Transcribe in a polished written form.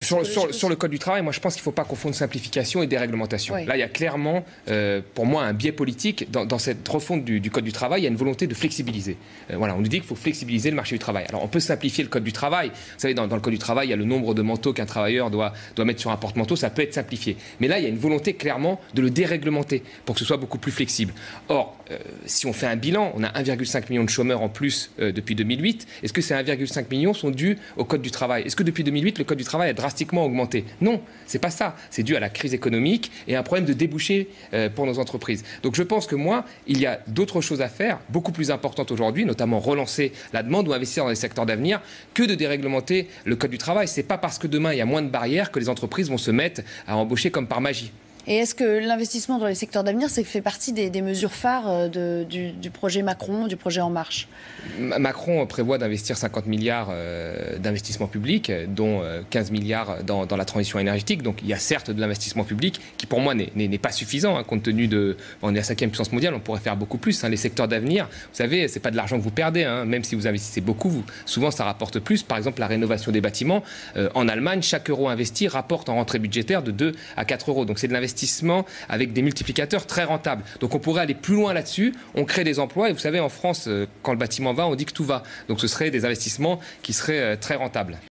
Sur le Code du travail, moi je pense qu'il ne faut pas confondre simplification et déréglementation. Oui. Là, il y a clairement, pour moi, un biais politique. Dans cette refonte du Code du travail, il y a une volonté de flexibiliser. Voilà, on nous dit qu'il faut flexibiliser le marché du travail. Alors on peut simplifier le Code du travail. Vous savez, dans le Code du travail, il y a le nombre de manteaux qu'un travailleur doit mettre sur un porte-manteau, ça peut être simplifié. Mais là, il y a une volonté clairement de le déréglementer pour que ce soit beaucoup plus flexible. Or, si on fait un bilan, on a 1,5 million de chômeurs en plus depuis 2008. Est-ce que ces 1,5 million sont dus au Code du travail? Est-ce que depuis 2008, le Code du travail a drastiquement augmenté? Non, c'est pas ça. C'est dû à la crise économique et à un problème de débouchés pour nos entreprises. Donc je pense que moi, il y a d'autres choses à faire, beaucoup plus importantes aujourd'hui, notamment relancer la demande ou investir dans les secteurs d'avenir, que de déréglementer le Code du travail. C'est pas parce que demain il y a moins de barrières que les entreprises vont se mettre à embaucher comme par magie. Et est-ce que l'investissement dans les secteurs d'avenir, ça fait partie des mesures phares du projet Macron, du projet En Marche? Macron prévoit d'investir 50 milliards d'investissements publics, dont 15 milliards dans la transition énergétique. Donc il y a certes de l'investissement public qui, pour moi, n'est pas suffisant, compte tenu de... On est la 5e puissance mondiale, on pourrait faire beaucoup plus. Les secteurs d'avenir, vous savez, c'est pas de l'argent que vous perdez. Même si vous investissez beaucoup, souvent ça rapporte plus. Par exemple, la rénovation des bâtiments. En Allemagne, chaque euro investi rapporte en rentrée budgétaire de 2 à 4 euros. Donc c'est de l'investissement avec des multiplicateurs très rentables. Donc on pourrait aller plus loin là-dessus, on crée des emplois et vous savez en France, quand le bâtiment va, on dit que tout va. Donc ce seraient des investissements qui seraient très rentables.